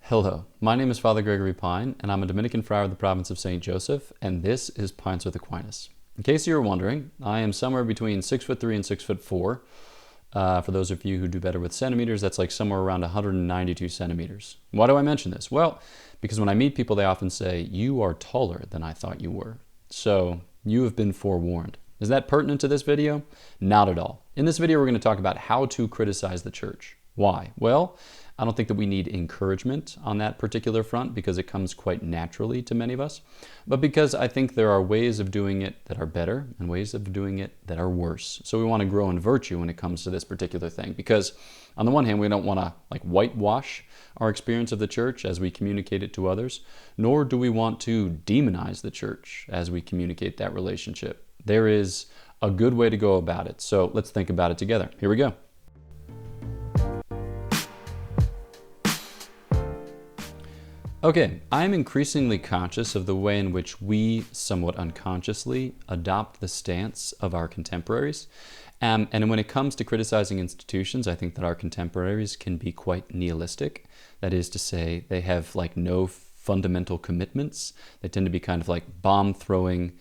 Hello, my name is Father Gregory Pine, and I'm a Dominican friar of the province of St. Joseph, and this is Pints with Aquinas. In case you were wondering, I am somewhere between 6'3" and 6'4". For those of you who do better with centimeters, that's like somewhere around 192 centimeters. Why do I mention this? Well, because when I meet people, they often say, "You are taller than I thought you were." So, you have been forewarned. Is that pertinent to this video? Not at all. In this video, we're going to talk about how to criticize the church. Why? Well, I don't think that we need encouragement on that particular front because it comes quite naturally to many of us, but because I think there are ways of doing it that are better and ways of doing it that are worse. So we want to grow in virtue when it comes to this particular thing, because on the one hand, we don't want to whitewash our experience of the church as we communicate it to others, nor do we want to demonize the church as we communicate that relationship. There is a good way to go about it. So let's think about it together. Here we go. Okay, I'm increasingly conscious of the way in which we, somewhat unconsciously, adopt the stance of our contemporaries. And when it comes to criticizing institutions, I think that our contemporaries can be quite nihilistic. That is to say, they have no fundamental commitments. They tend to be kind of like bomb-throwing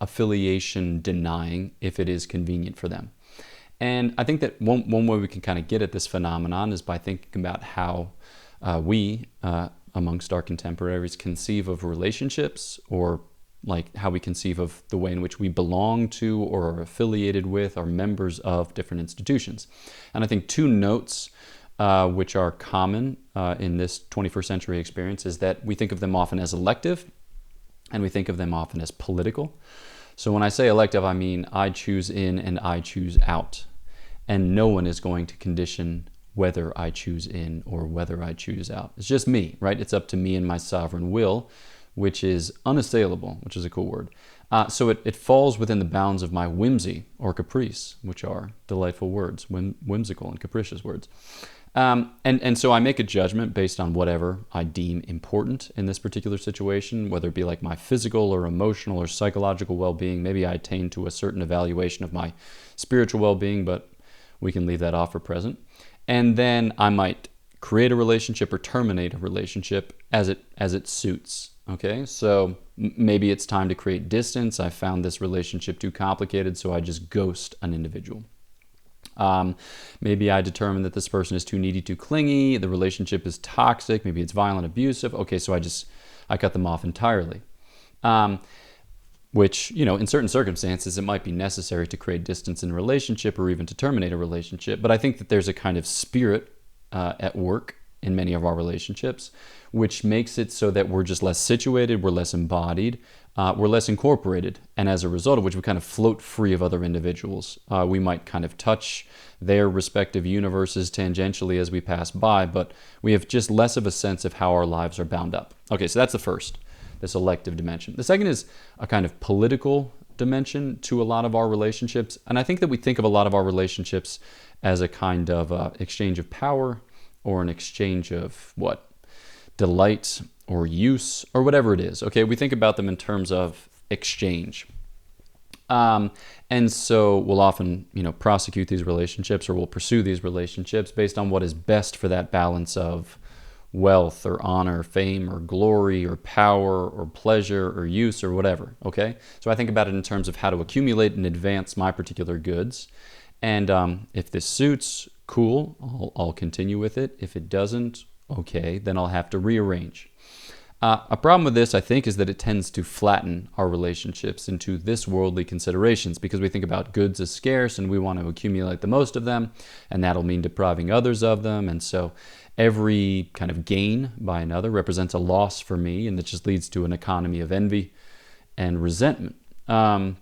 affiliation denying if it is convenient for them. And I think that one way we can kind of get at this phenomenon is by thinking about how we, amongst our contemporaries, conceive of relationships, or how we conceive of the way in which we belong to or are affiliated with or members of different institutions. And I think two notes which are common in this 21st century experience is that we think of them often as elective and we think of them often as political. So when I say elective, I mean I choose in and I choose out. And no one is going to condition whether I choose in or whether I choose out. It's just me, right? It's up to me and my sovereign will, which is unassailable, which is a cool word. So it falls within the bounds of my whimsy or caprice, which are delightful words, whimsical and capricious words. And so I make a judgment based on whatever I deem important in this particular situation, whether it be like my physical or emotional or psychological well-being. Maybe I attain to a certain evaluation of my spiritual well-being, but we can leave that off for present. And then I might create a relationship or terminate a relationship as it suits. Okay, so maybe it's time to create distance. I found this relationship too complicated, so I just ghost an individual. Maybe I determine that this person is too needy, too clingy. The relationship is toxic. Maybe it's violent, abusive. Okay, so I cut them off entirely. Which, in certain circumstances, it might be necessary to create distance in a relationship or even to terminate a relationship. But I think that there's a kind of spirit at work in many of our relationships, which makes it so that we're just less situated, we're less embodied, we're less incorporated. And as a result of which, we kind of float free of other individuals. We might kind of touch their respective universes tangentially as we pass by, but we have just less of a sense of how our lives are bound up. Okay, so that's the first. This elective dimension. The second is a kind of political dimension to a lot of our relationships. And I think that we think of a lot of our relationships as a kind of exchange of power or an exchange of delight or use or whatever it is. Okay, we think about them in terms of exchange. And so we'll often, prosecute these relationships or we'll pursue these relationships based on what is best for that balance of wealth or honor, fame or glory or power or pleasure or use or whatever, okay? So I think about it in terms of how to accumulate and advance my particular goods. And if this suits, cool, I'll continue with it. If it doesn't, okay, then I'll have to rearrange. A problem with this, I think, is that it tends to flatten our relationships into this worldly considerations because we think about goods as scarce and we want to accumulate the most of them, and that'll mean depriving others of them. And so every kind of gain by another represents a loss for me, and it just leads to an economy of envy and resentment. And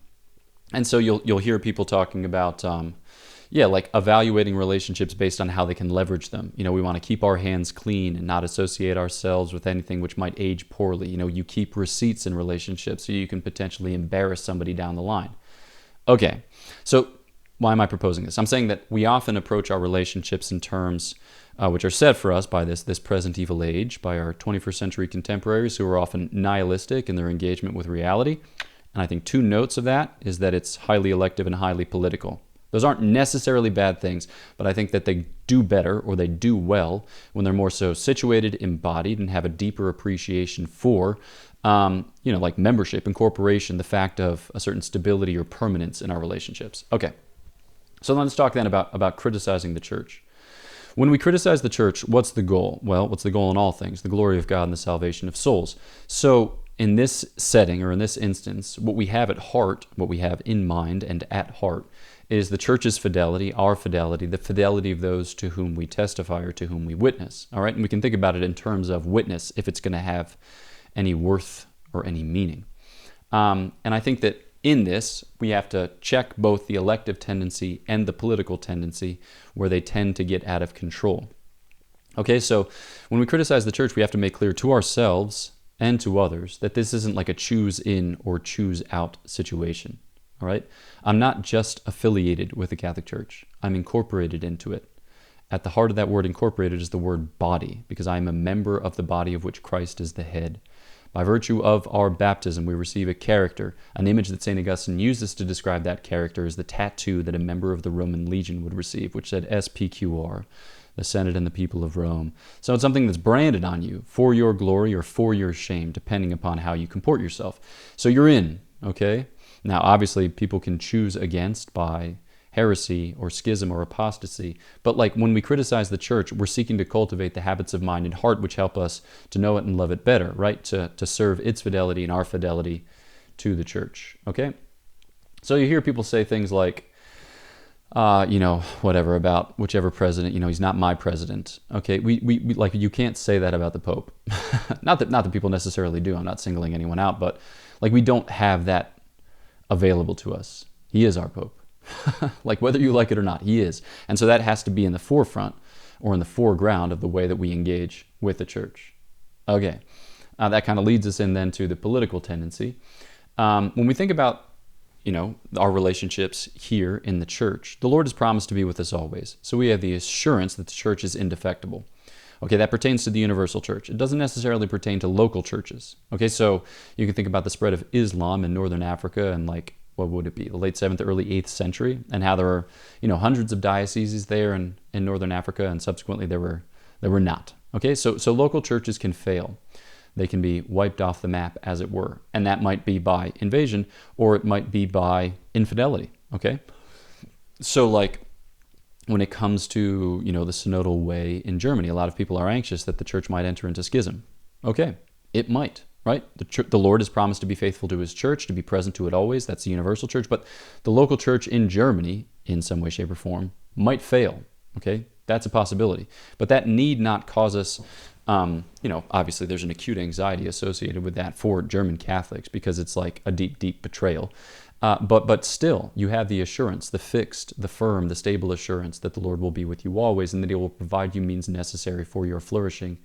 so you'll hear people talking about evaluating relationships based on how they can leverage them. We want to keep our hands clean and not associate ourselves with anything which might age poorly. You keep receipts in relationships so you can potentially embarrass somebody down the line. Okay, so why am I proposing this? I'm saying that we often approach our relationships in terms which are set for us by this present evil age, by our 21st century contemporaries who are often nihilistic in their engagement with reality. And I think two notes of that is that it's highly elective and highly political. Those aren't necessarily bad things, but I think that they do better, or they do well, when they're more so situated, embodied, and have a deeper appreciation for, like membership, incorporation, the fact of a certain stability or permanence in our relationships. Okay, so let's talk then about criticizing the church. When we criticize the church, what's the goal? Well, what's the goal in all things? The glory of God and the salvation of souls. So in this setting, or in this instance, what we have at heart, what we have in mind and at heart, is the church's fidelity, our fidelity, the fidelity of those to whom we testify or to whom we witness. All right, and we can think about it in terms of witness, if it's going to have any worth or any meaning. And I think that in this, we have to check both the elective tendency and the political tendency, where they tend to get out of control. Okay, so when we criticize the church, we have to make clear to ourselves and to others that this isn't like a choose in or choose out situation. All right, I'm not just affiliated with the Catholic Church. I'm incorporated into it. At the heart of that word incorporated is the word body, because I am a member of the body of which Christ is the head. By virtue of our baptism, we receive a character. An image that St. Augustine uses to describe that character is the tattoo that a member of the Roman legion would receive, which said SPQR, the Senate and the people of Rome. So it's something that's branded on you for your glory or for your shame, depending upon how you comport yourself. So you're in, okay? Now, obviously, people can choose against by heresy or schism or apostasy. But like when we criticize the church, we're seeking to cultivate the habits of mind and heart which help us to know it and love it better, right? To serve its fidelity and our fidelity to the church, okay? So you hear people say things like, whatever about whichever president, he's not my president. Okay, we like, you can't say that about the Pope. not that people necessarily do. I'm not singling anyone out, but like, we don't have that available to us. He is our Pope. Like, whether you like it or not, he is. And so that has to be in the forefront or in the foreground of the way that we engage with the church. Okay, that kind of leads us in then to the political tendency. When we think about our relationships here in the church, the Lord has promised to be with us always. So we have the assurance that the church is indefectible. Okay, that pertains to the universal church. It doesn't necessarily pertain to local churches. Okay, so you can think about the spread of Islam in northern Africa and what would it be, the late 7th, early 8th century, and how there were, hundreds of dioceses there in northern Africa, and subsequently there were not. Okay, so local churches can fail. They can be wiped off the map, as it were. And that might be by invasion, or it might be by infidelity, okay? So when it comes to, the synodal way in Germany, a lot of people are anxious that the church might enter into schism. Okay, it might, right? The Lord has promised to be faithful to his church, to be present to it always. That's the universal church. But the local church in Germany, in some way, shape, or form, might fail, okay? That's a possibility. But that need not cause us... obviously there's an acute anxiety associated with that for German Catholics, because it's like a deep, deep betrayal. But still, you have the assurance, the fixed, the firm, the stable assurance that the Lord will be with you always, and that he will provide you means necessary for your flourishing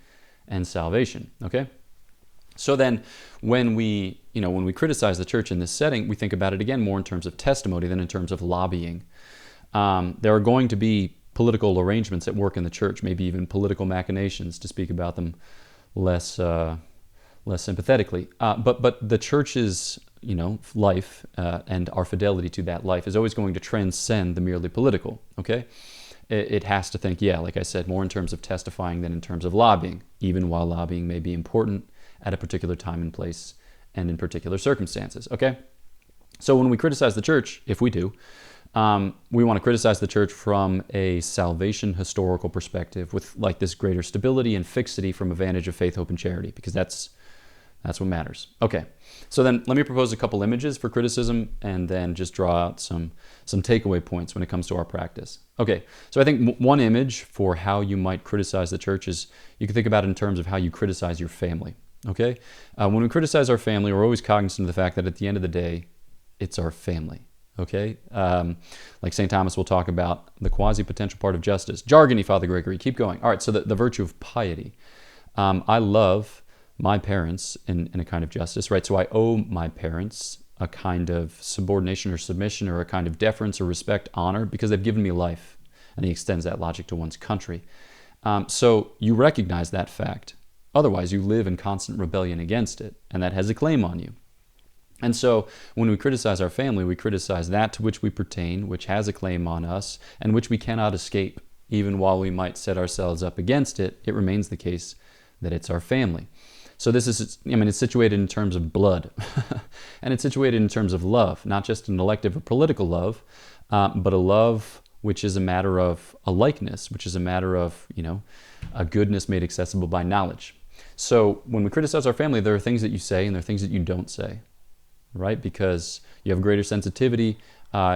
and salvation. Okay? So then when we criticize the church in this setting, we think about it again more in terms of testimony than in terms of lobbying. There are going to be political arrangements at work in the church, maybe even political machinations, to speak about them less sympathetically. But the church's life and our fidelity to that life is always going to transcend the merely political. Okay, it has to think, like I said, more in terms of testifying than in terms of lobbying, even while lobbying may be important at a particular time and place and in particular circumstances. Okay, so when we criticize the church, if we do, we want to criticize the church from a salvation historical perspective, with this greater stability and fixity from a vantage of faith, hope, and charity, because that's what matters. Okay, so then let me propose a couple images for criticism, and then just draw out some takeaway points when it comes to our practice. Okay, so I think one image for how you might criticize the church is, you can think about it in terms of how you criticize your family. Okay, when we criticize our family, we're always cognizant of the fact that at the end of the day, it's our family. Okay, like St. Thomas will talk about the quasi-potential part of justice. Jargony, Father Gregory, keep going. All right, so the virtue of piety. I love my parents in a kind of justice, right? So I owe my parents a kind of subordination or submission, or a kind of deference or respect, honor, because they've given me life. And he extends that logic to one's country. So you recognize that fact. Otherwise, you live in constant rebellion against it, and that has a claim on you. And so when we criticize our family, we criticize that to which we pertain, which has a claim on us, and which we cannot escape. Even while we might set ourselves up against it, it remains the case that it's our family. So this is, it's situated in terms of blood, and it's situated in terms of love, not just an elective or political love, but a love which is a matter of a likeness, which is a matter of, a goodness made accessible by knowledge. So when we criticize our family, there are things that you say and there are things that you don't say, right? Because you have greater sensitivity,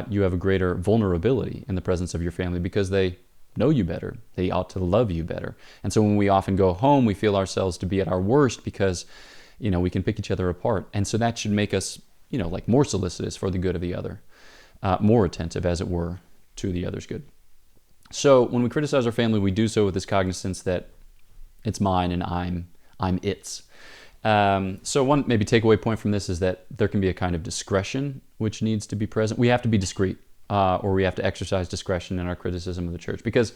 you have a greater vulnerability in the presence of your family because they know you better. They ought to love you better. And so when we often go home, we feel ourselves to be at our worst because, we can pick each other apart. And so that should make us, more solicitous for the good of the other, more attentive, as it were, to the other's good. So when we criticize our family, we do so with this cognizance that it's mine and I'm its. So one maybe takeaway point from this is that there can be a kind of discretion which needs to be present. We have to be discreet, or we have to exercise discretion in our criticism of the church, because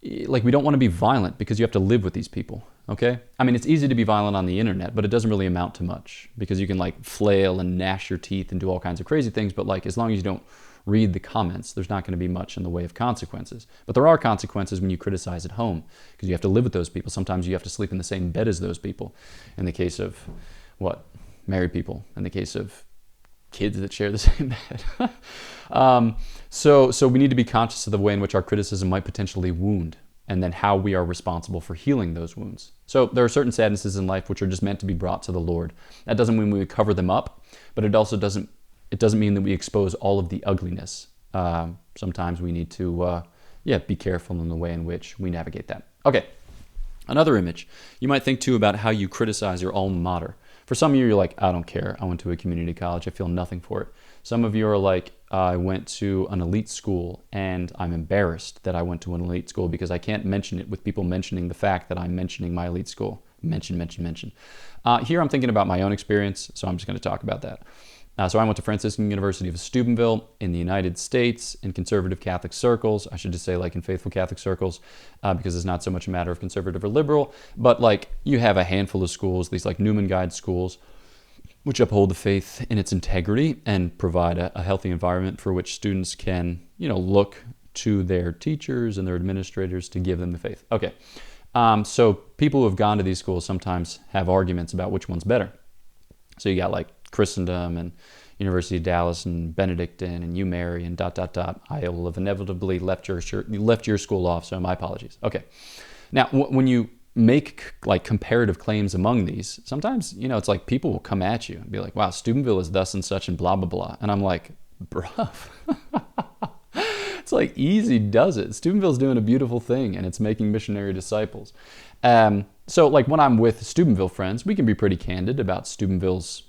we don't want to be violent because you have to live with these people, okay? It's easy to be violent on the internet, but it doesn't really amount to much because you can flail and gnash your teeth and do all kinds of crazy things, but as long as you don't read the comments, there's not going to be much in the way of consequences. But there are consequences when you criticize at home because you have to live with those people. Sometimes you have to sleep in the same bed as those people. In the case of married people. In the case of kids that share the same bed. So we need to be conscious of the way in which our criticism might potentially wound, and then how we are responsible for healing those wounds. So there are certain sadnesses in life which are just meant to be brought to the Lord. That doesn't mean we cover them up, but it also doesn't mean that we expose all of the ugliness. Sometimes we need to be careful in the way in which we navigate that. Okay, another image. You might think too about how you criticize your alma mater. For some of you, you're like, I don't care. I went to a community college. I feel nothing for it. Some of you are like, I went to an elite school and I'm embarrassed that I went to an elite school because I can't mention it with people mentioning the fact that I'm mentioning my elite school. Mention. Here I'm thinking about my own experience, so I'm just going to talk about that. So I went to Franciscan University of Steubenville in the United States in conservative Catholic circles. I should just say in faithful Catholic circles, because it's not so much a matter of conservative or liberal, but you have a handful of schools, these Newman Guide schools, which uphold the faith in its integrity and provide a healthy environment for which students can, look to their teachers and their administrators to give them the faith. Okay, so people who have gone to these schools sometimes have arguments about which one's better. So you got Christendom and University of Dallas and Benedictine and UMary and ... I will have inevitably left your school off, so my apologies. Okay. Now, when you make comparative claims among these, sometimes, it's people will come at you and be like, wow, Steubenville is thus and such and blah, blah, blah. And I'm like, bruh. It's easy does it. Steubenville's doing a beautiful thing and it's making missionary disciples. So when I'm with Steubenville friends, we can be pretty candid about Steubenville's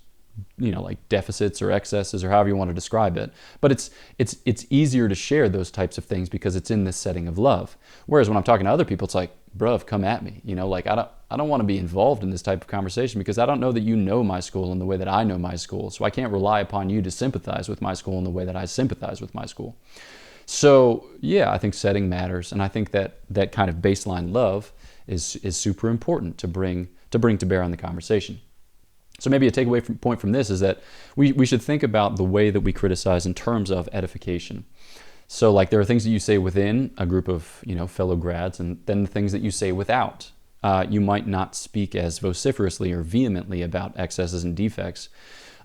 deficits or excesses or however you want to describe it. But it's easier to share those types of things because it's in this setting of love. Whereas when I'm talking to other people, it's bruv, come at me. I don't want to be involved in this type of conversation because I don't know that you know my school in the way that I know my school. So I can't rely upon you to sympathize with my school in the way that I sympathize with my school. So I think setting matters, and I think that kind of baseline love is super important to bring to bear on the conversation. So maybe a takeaway point from this is that we should think about the way that we criticize in terms of edification. So there are things that you say within a group of fellow grads, and then the things that you say without. You might not speak as vociferously or vehemently about excesses and defects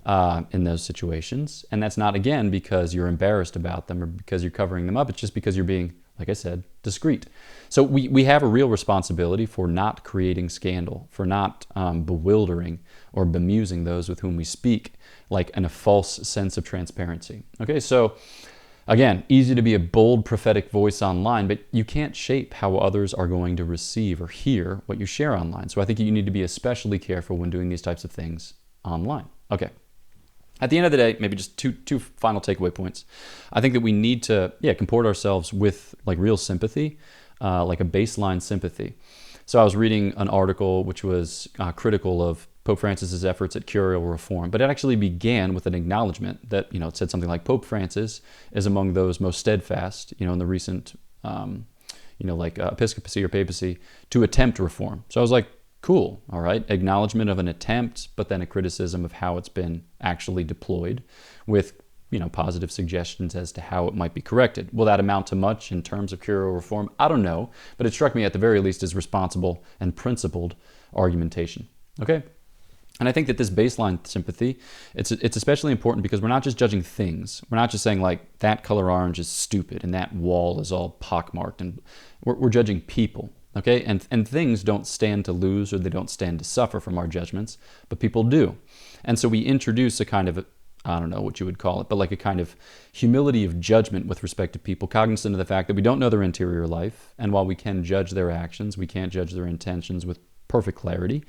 in those situations. And that's not, again, because you're embarrassed about them or because you're covering them up. It's just because you're being, like I said, discreet. So we have a real responsibility for not creating scandal, for not bewildering or bemusing those with whom we speak, in a false sense of transparency. Okay, so again, easy to be a bold prophetic voice online, but you can't shape how others are going to receive or hear what you share online. So I think you need to be especially careful when doing these types of things online. Okay. At the end of the day, maybe just two final takeaway points. I think that we need to comport ourselves with real sympathy, a baseline sympathy. So I was reading an article which was critical of Pope Francis's efforts at curial reform, but it actually began with an acknowledgement that it said something like Pope Francis is among those most steadfast, in the recent, episcopacy or papacy to attempt reform. So I was like, Cool, all right? Acknowledgement of an attempt, but then a criticism of how it's been actually deployed with, positive suggestions as to how it might be corrected. Will that amount to much in terms of cure or reform? I don't know, but it struck me at the very least as responsible and principled argumentation, okay? And I think that this baseline sympathy, it's especially important because we're not just judging things. We're not just saying like that color orange is stupid and that wall is all pockmarked, and we're judging people. Okay, and things don't stand to lose or they don't stand to suffer from our judgments, but people do. And so we introduce a kind of, I don't know what you would call it, but like a kind of humility of judgment with respect to people, cognizant of the fact that we don't know their interior life. And while we can judge their actions, we can't judge their intentions with perfect clarity.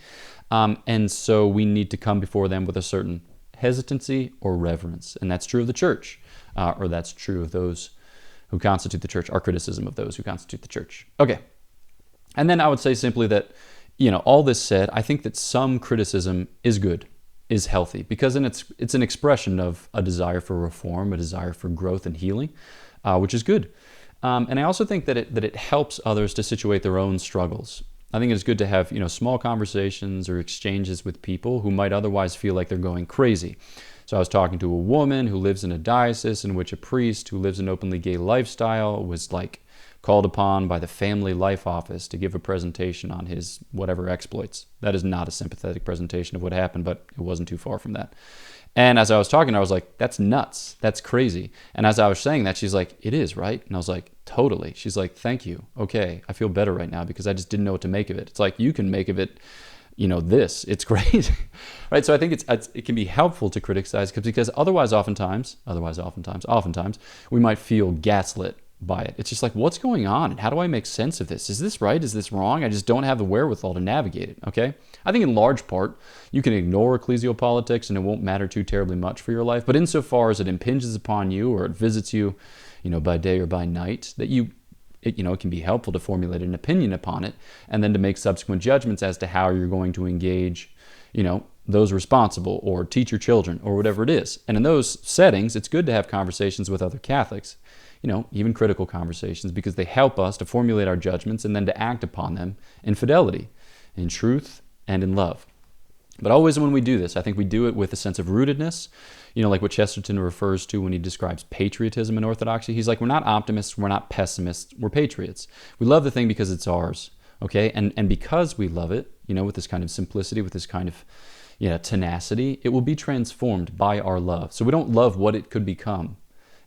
And so we need to come before them with a certain hesitancy or reverence. And that's true of the church, or that's true of those who constitute the church, our criticism of those who constitute the church. Okay. And then I would say simply that, all this said, I think that some criticism is good, is healthy, because it's an expression of a desire for reform, a desire for growth and healing, which is good. And I also think that it helps others to situate their own struggles. I think it's good to have, small conversations or exchanges with people who might otherwise feel like they're going crazy. So I was talking to a woman who lives in a diocese in which a priest who lives an openly gay lifestyle was called upon by the Family Life Office to give a presentation on his whatever exploits. That is not a sympathetic presentation of what happened, but it wasn't too far from that. And as I was talking, I was like, that's nuts. That's crazy. And as I was saying that, she's like, it is, right? And I was like, totally. She's like, thank you. Okay, I feel better right now because I just didn't know what to make of it. It's like, you can make of it, this. It's crazy, right? So I think it can be helpful to criticize because oftentimes, we might feel gaslit by it. It's just like, what's going on? And how do I make sense of this? Is this right? Is this wrong? I just don't have the wherewithal to navigate it, okay? I think in large part, you can ignore ecclesial politics and it won't matter too terribly much for your life. But insofar as it impinges upon you or it visits you, by day or by night, that it can be helpful to formulate an opinion upon it and then to make subsequent judgments as to how you're going to engage, those responsible or teach your children or whatever it is. And in those settings, it's good to have conversations with other Catholics, even critical conversations, because they help us to formulate our judgments and then to act upon them in fidelity, in truth, and in love. But always when we do this, I think we do it with a sense of rootedness, like what Chesterton refers to when he describes patriotism in Orthodoxy. He's like, we're not optimists, we're not pessimists, we're patriots. We love the thing because it's ours, okay? And because we love it, with this kind of simplicity, with this kind of tenacity, it will be transformed by our love. So we don't love what it could become,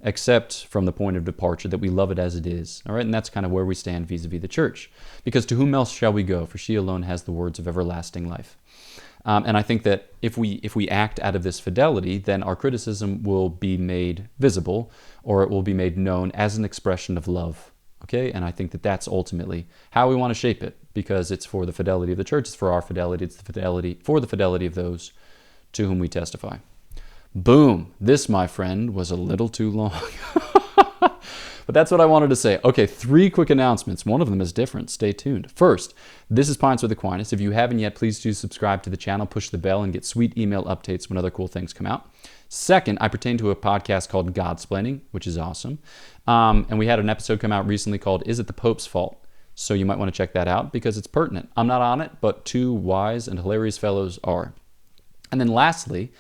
except from the point of departure that we love it as it is. All right, and that's kind of where we stand vis-a-vis the church. Because to whom else shall we go? For she alone has the words of everlasting life. And I think that if we act out of this fidelity, then our criticism will be made visible, or it will be made known as an expression of love. Okay, and I think that that's ultimately how we want to shape it, because it's for the fidelity of the church, it's for our fidelity, it's for the fidelity of those to whom we testify. Boom. This, my friend, was a little too long. But that's what I wanted to say. Okay, 3 quick announcements. One of them is different. Stay tuned. First, this is Pints with Aquinas. If you haven't yet, please do subscribe to the channel, push the bell, and get sweet email updates when other cool things come out. Second, I pertain to a podcast called Godsplaining, which is awesome. And we had an episode come out recently called Is It the Pope's Fault? So you might want to check that out because it's pertinent. I'm not on it, but 2 wise and hilarious fellows are. And then lastly,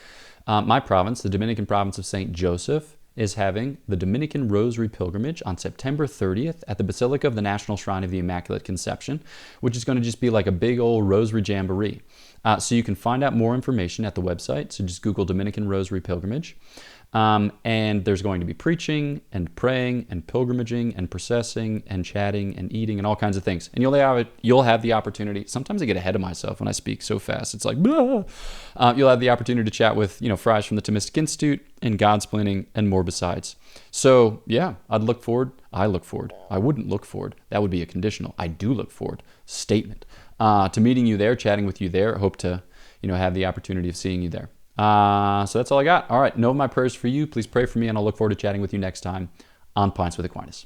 my province, the Dominican province of St. Joseph, is having the Dominican Rosary Pilgrimage on September 30th at the Basilica of the National Shrine of the Immaculate Conception, which is going to just be like a big old rosary jamboree. So you can find out more information at the website. So just Google Dominican Rosary Pilgrimage. And there's going to be preaching and praying and pilgrimaging and processing and chatting and eating and all kinds of things. And you'll have the opportunity. Sometimes I get ahead of myself when I speak so fast. It's like, blah. You'll have the opportunity to chat with, Frades from the Thomistic Institute and Godsplaining and more besides. So yeah, I look forward. I wouldn't look forward. That would be a conditional. I do look forward. Statement. To meeting you there, chatting with you there. I hope to, have the opportunity of seeing you there. So that's all I got. All right. Know my prayers for you. Please pray for me, and I'll look forward to chatting with you next time on Pints with Aquinas.